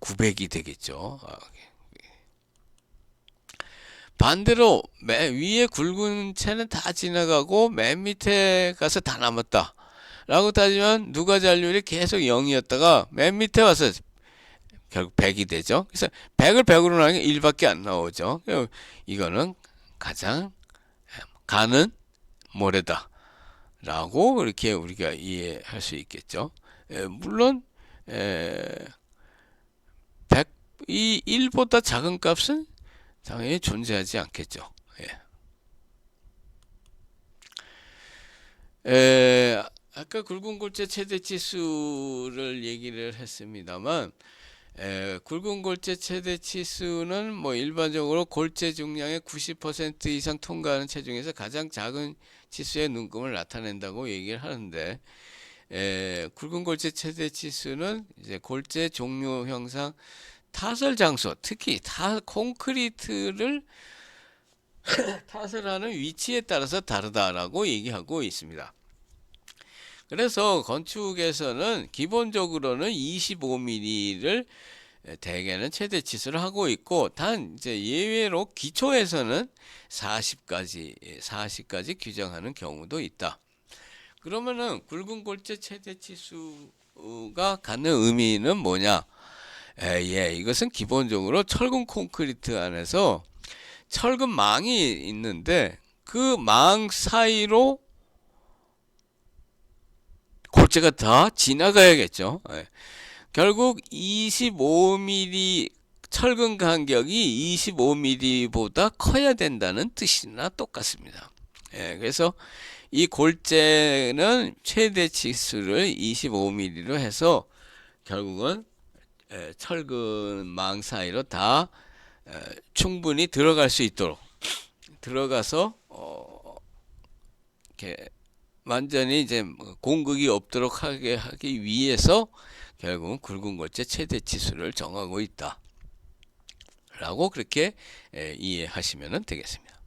900이 되겠죠. 반대로 맨 위에 굵은 체는 다 지나가고 맨 밑에 가서 다 남았다 라고 따지면 누가 잔류율이 계속 0이었다가 맨 밑에 와서 결국 100이 되죠. 그래서 100을 100으로 나누면 1밖에 안 나오죠. 이거는 가장 가는 모래다 라고 이렇게 우리가 이해할 수 있겠죠. 물론 100보다 작은 값은 당연히 존재하지 않겠죠. 아까 굵은 골재 최대 치수를 얘기를 했습니다만, 굵은 골재 최대 치수는 뭐 일반적으로 골재 중량의 90% 이상 통과하는 체중에서 가장 작은 치수의 눈금을 나타낸다고 얘기를 하는데, 굵은 골재 최대 치수는 이제 골재 종류 형상 타설 장소, 특히 콘크리트를 타설하는 위치에 따라서 다르다라고 얘기하고 있습니다. 그래서 건축에서는 기본적으로는 25mm를 대개는 최대 치수를 하고 있고, 단 이제 예외로 기초에서는 40까지 규정하는 경우도 있다. 그러면은 굵은 골재 최대 치수가 갖는 의미는 뭐냐? 이것은 기본적으로 철근 콘크리트 안에서 철근 망이 있는데 그 망 사이로 골재가 다 지나가야겠죠. 결국 25mm 철근 간격이 25mm보다 커야 된다는 뜻이나 똑같습니다. 그래서 이 골재는 최대 치수를 25mm로 해서 결국은 철근 망 사이로 다 충분히 들어갈 수 있도록 들어가서 이렇게 완전히 이제 공극이 없도록 하기 위해서 결국은 굵은 골재 최대 치수를 정하고 있다 라고 그렇게 이해하시면 되겠습니다.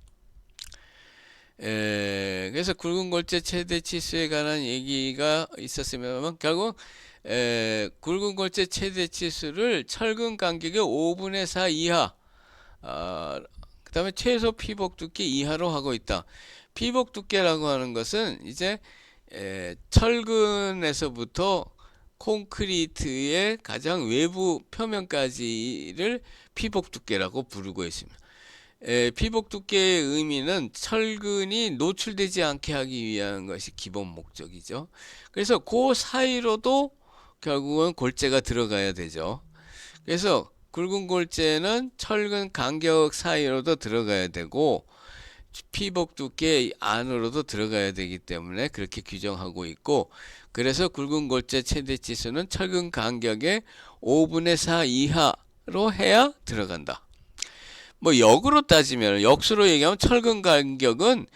그래서 굵은 골재 최대 치수에 관한 얘기가 있었으면 결국 굵은 골재 최대 치수를 철근 간격의 5분의 4 이하, 그 다음에 최소 피복 두께 이하로 하고 있다. 피복 두께라고 하는 것은 이제 철근에서부터 콘크리트의 가장 외부 표면까지를 피복 두께라고 부르고 있습니다. 피복 두께의 의미는 철근이 노출되지 않게 하기 위한 것이 기본 목적이죠. 그래서 그 사이로도 결국은 골재가 들어가야 되죠. 그래서 굵은 골재는 철근 간격 사이로도 들어가야 되고 피복 두께 안으로도 들어가야 되기 때문에 그렇게 규정하고 있고, 그래서 굵은 골재 최대 치수는 철근 간격의 5분의 4 이하로 해야 들어간다. 뭐 역으로 따지면, 역수로 얘기하면 철근 간격은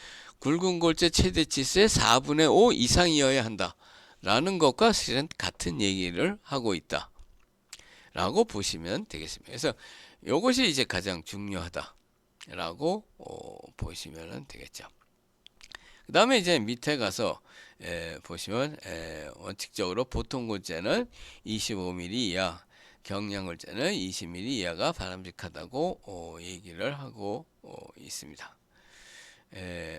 굵은 골재 최대 치수의 4분의 5 이상이어야 한다 라는 것과 실은 같은 얘기를 하고 있다 라고 보시면 되겠습니다. 그래서 이것이 이제 가장 중요하다 라고 보시면 되겠죠. 그 다음에 이제 밑에 가서 보시면 원칙적으로 보통 골재는 25mm 이하, 경량 골재는 20mm 이하가 바람직하다고 얘기를 하고 있습니다.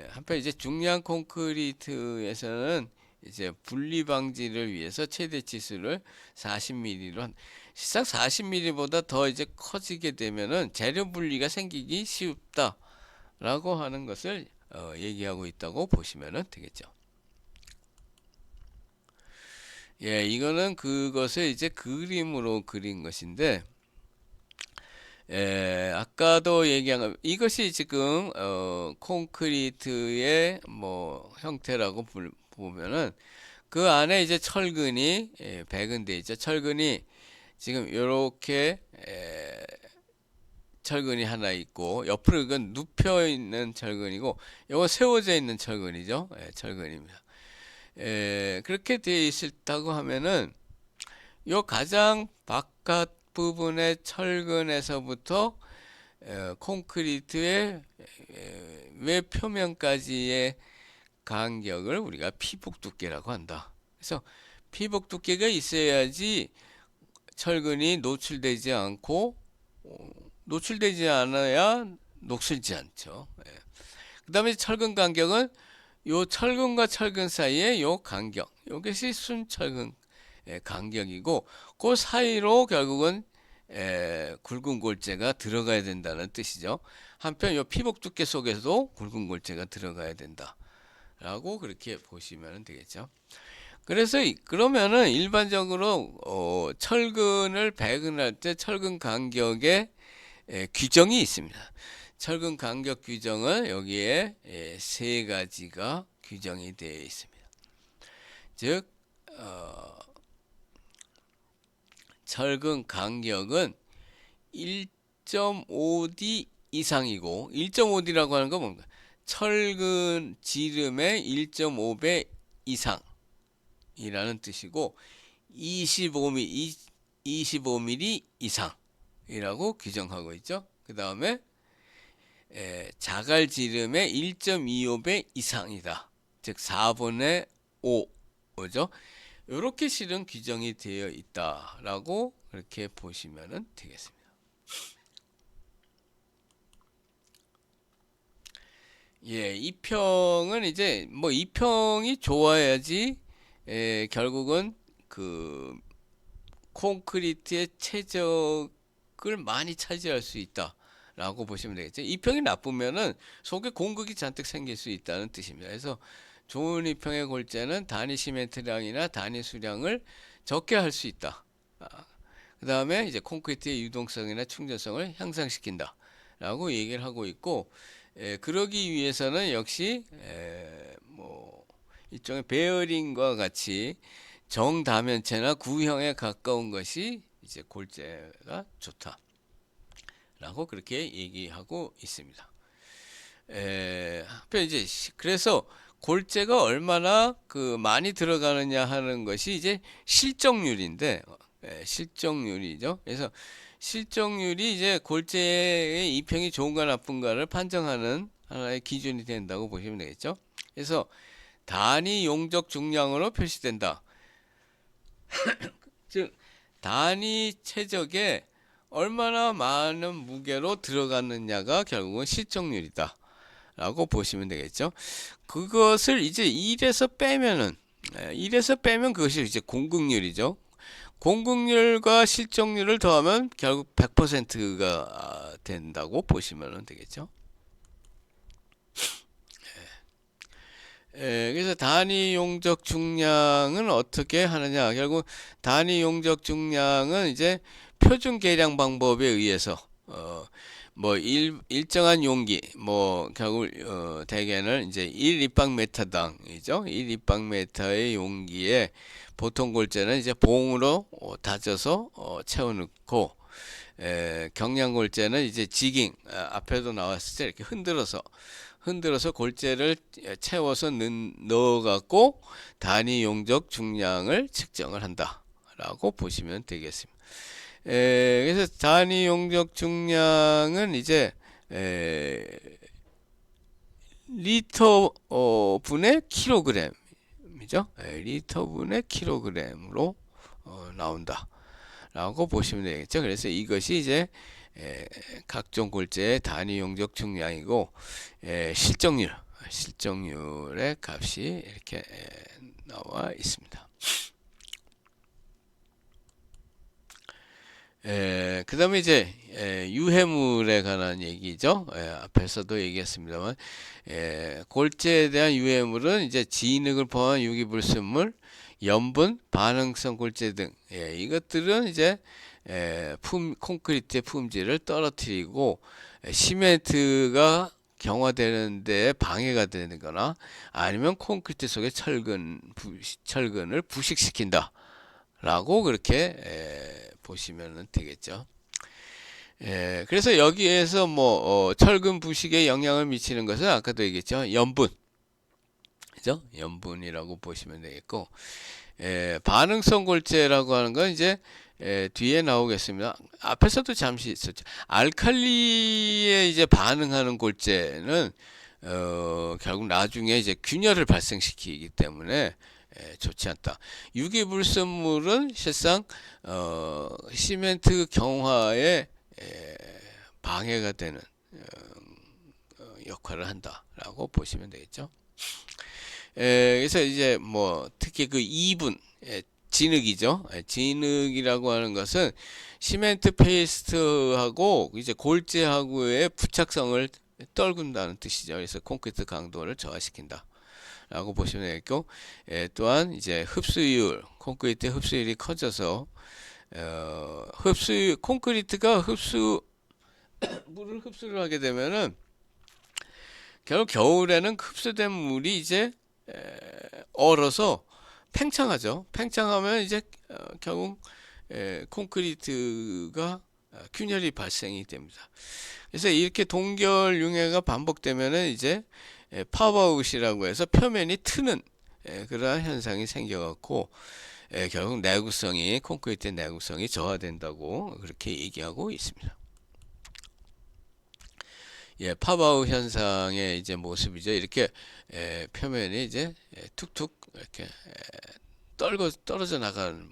한편 이제 중량 콘크리트에서는 이제 분리 방지를 위해서 최대 치수를 40mm로 실상 40mm보다 더 이제 커지게 되면은 재료 분리가 생기기 쉽다라고 하는 것을 얘기하고 있다고 보시면 되겠죠. 이거는 그것을 이제 그림으로 그린 것인데, 아까도 얘기한 이것이 지금 콘크리트의 뭐 형태라고 보면은 그 안에 이제 철근이 배근돼 있죠. 철근이 지금 이렇게 철근이 하나 있고, 옆으로 이건 눕혀 있는 철근이고, 이거 세워져 있는 철근이죠. 철근입니다. 그렇게 되어 있다고 하면은 요 가장 바깥 부분의 철근에서부터 콘크리트의 외 표면까지의 간격을 우리가 피복 두께라고 한다. 그래서 피복 두께가 있어야지 철근이 노출되지 않고, 노출되지 않아야 녹슬지 않죠. 그 다음에 철근 간격은 요 철근과 철근 사이에 요 간격, 이것이 순철근 간격이고, 그 사이로 결국은 굵은 골재가 들어가야 된다는 뜻이죠. 한편 요 피복 두께 속에서도 굵은 골재가 들어가야 된다 라고 그렇게 보시면 되겠죠. 그래서 그러면은 일반적으로 철근을 배근할 때 철근 간격에 규정이 있습니다. 철근 간격 규정은 여기에 세 가지가 규정이 되어 있습니다. 즉 철근 간격은 1.5D 이상이고 1.5D라고 하는 건 뭔가 철근 지름의 1.5배 이상이라는 뜻이고 25mm 이상이라고 규정하고 있죠. 그 다음에 자갈 지름의 1.25배 이상이다. 즉 4분의 5죠. 이렇게 실은 규정이 되어 있다라고 그렇게 보시면 되겠습니다. 예, 이평은 이제 뭐 이평이 좋아야지 결국은 그 콘크리트의 최적을 많이 차지할 수 있다라고 보시면 되겠죠. 이평이 나쁘면은 속에 공극이 잔뜩 생길 수 있다는 뜻입니다. 그래서 좋은 이평의 골재는 단위 시멘트량이나 단위 수량을 적게 할 수 있다. 그 다음에 이제 콘크리트의 유동성이나 충전성을 향상시킨다 라고 얘기를 하고 있고, 그러기 위해서는 역시 뭐 일종의 베어링과 같이 정다면체나 구형에 가까운 것이 이제 골재가 좋다 라고 그렇게 얘기하고 있습니다. 이제 그래서 골재가 얼마나 그 많이 들어가느냐 하는 것이 이제 실적률인데, 실적률이죠. 그래서 실적률이 이제 골재의 이평이 좋은가 나쁜가를 판정하는 하나의 기준이 된다고 보시면 되겠죠. 그래서 단위 용적 중량으로 표시된다. 즉 단위 최적에 얼마나 많은 무게로 들어갔느냐가 결국은 실적률이다 라고 보시면 되겠죠. 그것을 이제 1에서 빼면 그것이 이제 공극률이죠. 공극률과 실적률을 더하면 결국 100%가 된다고 보시면 되겠죠. 그래서 단위 용적 중량은 어떻게 하느냐? 결국 단위 용적 중량은 이제 표준 계량 방법에 의해서 뭐 일정한 용기, 뭐 결국 대개는 이제 1입방미터당이죠. 1입방미터의 용기에 보통 골재는 이제 봉으로 다져서 채워넣고, 경량 골재는 이제 지깅, 앞에도 나왔을 때 이렇게 흔들어서 골재를 채워서 넣어갖고 단위 용적 중량을 측정을 한다라고 보시면 되겠습니다. 그래서 단위 용적 중량은 이제 리터 분의 킬로그램이죠. 리터 분의 킬로그램으로 나온다 라고 보시면 되겠죠. 그래서 이것이 이제 각종 골재의 단위 용적 중량이고, 실적률의 값이 이렇게 나와 있습니다. 그 다음에 이제 유해물에 관한 얘기죠. 앞에서도 얘기했습니다만, 골재에 대한 유해물은 이제 진흙을 포함한 유기불순물, 염분, 반응성 골재 등, 이것들은 이제 콘크리트의 품질을 떨어뜨리고 시멘트가 경화되는 데 방해가 되는 거나 아니면 콘크리트 속의 철근을 부식시킨다 라고 그렇게 보시면 되겠죠. 그래서 여기에서 뭐 철근 부식에 영향을 미치는 것은 아까도 얘기했죠. 염분, 그죠? 염분이라고 보시면 되겠고, 반응성 골재라고 하는 건 이제 뒤에 나오겠습니다. 앞에서도 잠시 있었죠. 알칼리에 이제 반응하는 골재는 결국 나중에 이제 균열을 발생시키기 때문에 좋지 않다. 유기불순물은 실상 시멘트 경화에 방해가 되는 역할을 한다라고 보시면 되겠죠. 그래서 이제 뭐 특히 그 2분 진흙이죠. 진흙이라고 하는 것은 시멘트 페이스트하고 이제 골재하고의 부착성을 떨군다는 뜻이죠. 그래서 콘크리트 강도를 저하시킨다 라고 보시면 되겠고, 또한 이제 흡수율, 콘크리트 흡수율이 커져서 콘크리트가 물을 흡수를 하게 되면은 결국 겨울에는 흡수된 물이 이제 얼어서 팽창하죠. 팽창하면 이제 결국 콘크리트가 균열이 발생이 됩니다. 그래서 이렇게 동결 융해가 반복되면은 이제 팝아웃이라고 해서 표면이 트는 그러한 현상이 생겨갖고 결국 내구성이 콘크리트의 내구성이 저하된다고 그렇게 얘기하고 있습니다. 예, 팝아웃 현상의 이제 모습이죠. 이렇게 표면이 이제 툭툭 이렇게 떨어져 나가는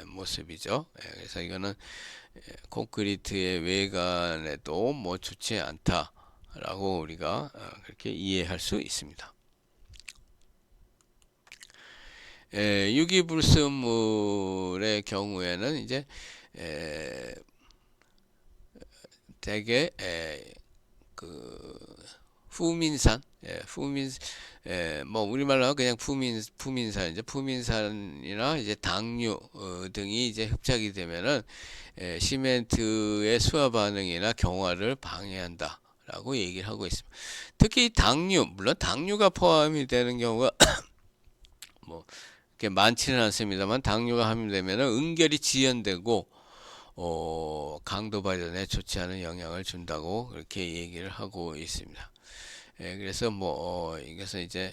모습이죠. 그래서 이거는 콘크리트의 외관에도 뭐 좋지 않다라고 우리가 그렇게 이해할 수 있습니다. 유기불순물의 경우에는 이제 대개 그 후민산, 뭐 우리말로 하면 그냥 fu민산이죠. fu민산이나 이제 당류 등이 이제 흡착이 되면은 시멘트의 수화 반응이나 경화를 방해한다라고 얘기를 하고 있습니다. 특히 당류, 물론 당류가 포함이 되는 경우가 뭐 이렇게 많지는 않습니다만 당류가 함유되면은 은결이 지연되고 강도 발현에 좋지 않은 영향을 준다고 그렇게 얘기를 하고 있습니다. 그래서 뭐 이것은 이제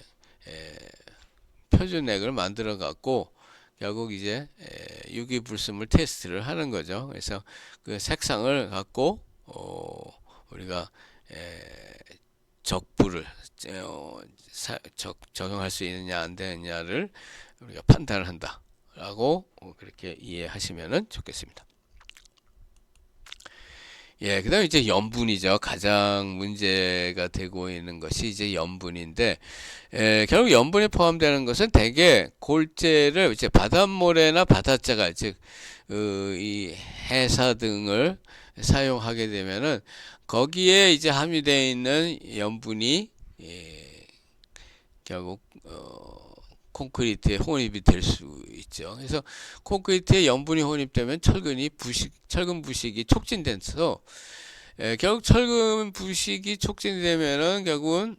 표준액을 만들어 갖고 결국 이제 유기불순물 테스트를 하는 거죠. 그래서 그 색상을 갖고 우리가 적부를 적용할 수 있느냐 안 되느냐를 우리가 판단을 한다라고 그렇게 이해하시면 좋겠습니다. 예, 그다음에 이제 염분이죠. 가장 문제가 되고 있는 것이 이제 염분인데, 결국 염분이 포함되는 것은 대개 골재를 이제 바닷모래나 바닷자갈, 즉, 이 해사 등을 사용하게 되면은 거기에 이제 함유되어 있는 염분이 결국 콘크리트에 혼입이 될 수 있죠. 그래서 콘크리트에 염분이 혼입되면 철근 부식이 촉진돼서 결국 철근 부식이 촉진되면은 결국은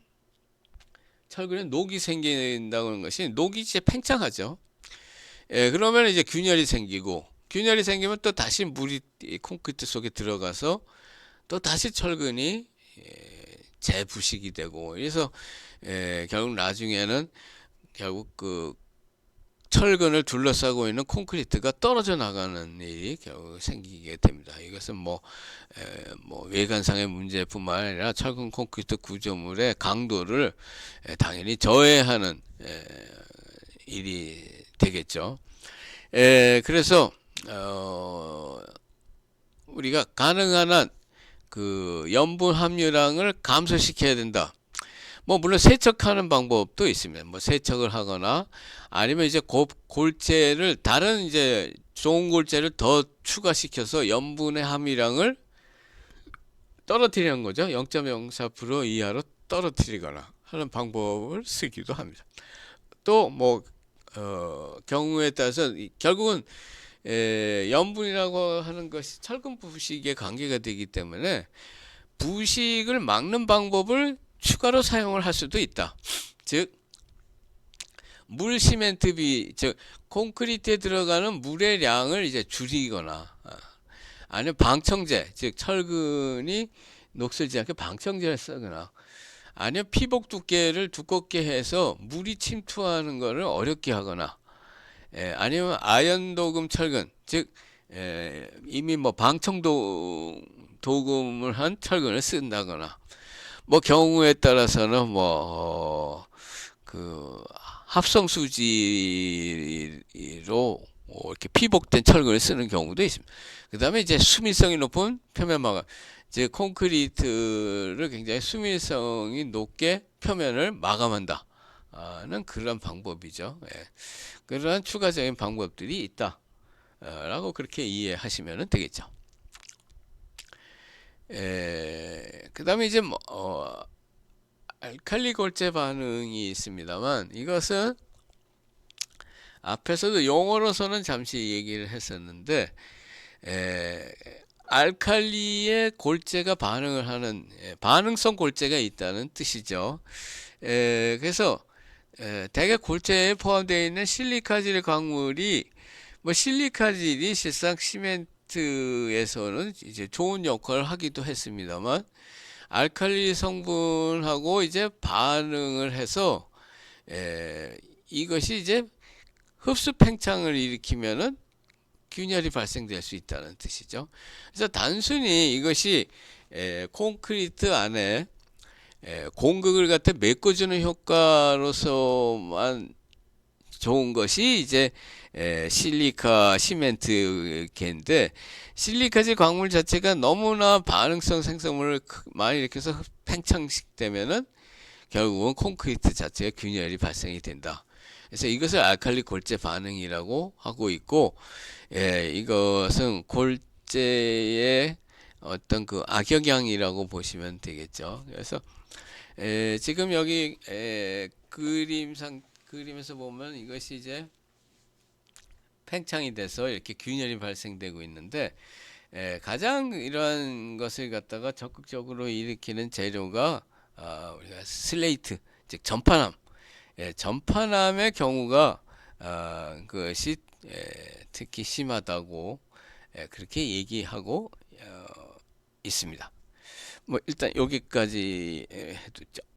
철근에 녹이 생긴다는 것이 녹이 이제 팽창하죠. 그러면 이제 균열이 생기고 균열이 생기면 또 다시 물이 콘크리트 속에 들어가서 또 다시 철근이 재부식이 되고 그래서 결국 나중에는 결국 그 철근을 둘러싸고 있는 콘크리트가 떨어져 나가는 일이 결국 생기게 됩니다. 이것은 뭐 외관상의 문제뿐만 아니라 철근 콘크리트 구조물의 강도를 당연히 저해하는 일이 되겠죠. 그래서 우리가 가능한 한 그 염분 함유량을 감소시켜야 된다. 뭐 물론 세척하는 방법도 있습니다. 뭐 세척을 하거나 아니면 이제 골재를 다른 이제 좋은 골재를 더 추가시켜서 염분의 함유량을 떨어뜨리는 거죠. 0.04% 이하로 떨어뜨리거나 하는 방법을 쓰기도 합니다. 또 뭐 경우에 따라서 결국은 염분이라고 하는 것이 철근 부식에 관계가 되기 때문에 부식을 막는 방법을 추가로 사용을 할 수도 있다. 즉 물 시멘트 즉 콘크리트에 들어가는 물의 양을 이제 줄이거나 아니면 방청제 즉 철근이 녹슬지 않게 방청제를 쓰거나 아니면 피복 두께를 두껍게 해서 물이 침투하는 것을 어렵게 하거나 아니면 아연 도금 철근 즉 이미 뭐 도금을 한 철근을 쓴다거나 뭐 경우에 따라서는 그 합성 수지로 이렇게 피복된 철근을 쓰는 경우도 있습니다. 그 다음에 이제 수밀성이 높은 표면 마감 즉 콘크리트를 굉장히 수밀성이 높게 표면을 마감한다 는 그런 방법이죠. 그러한 추가적인 방법들이 있다 라고 그렇게 이해하시면 되겠죠. 그 다음에 이제 알칼리 골재 반응이 있습니다만 이것은 앞에서도 용어로서는 잠시 얘기를 했었는데 알칼리의 골재가 반응을 하는 반응성 골재가 있다는 뜻이죠. 그래서 대개 골재에 포함되어 있는 실리카질 광물이 뭐 실리카질이 실상 시멘트에서는 이제 좋은 역할을 하기도 했습니다만 알칼리 성분하고 이제 반응을 해서 이것이 이제 흡수 팽창을 일으키면은 균열이 발생될 수 있다는 뜻이죠. 그래서 단순히 이것이 콘크리트 안에 공극을 갖다 메꿔주는 효과로서만 좋은 것이 이제 실리카 시멘트계인데 실리카질 광물 자체가 너무나 반응성 생성물을 많이 일으켜서 팽창되면은 결국은 콘크리트 자체가 균열이 발생이 된다. 그래서 이것을 알칼리 골재 반응이라고 하고 있고, 이것은 골재의 어떤 그 악영향이라고 보시면 되겠죠. 그래서 지금 여기 그림에서 보면 이것이 이제 팽창이 돼서 이렇게 균열이 발생되고 있는데 가장 이러한 것을 갖다가 적극적으로 일으키는 재료가 우리가 슬레이트, 즉 전파남, 전파남의 경우가 그것이 특히 심하다고 그렇게 얘기하고 있습니다. 뭐 일단 여기까지 해두죠.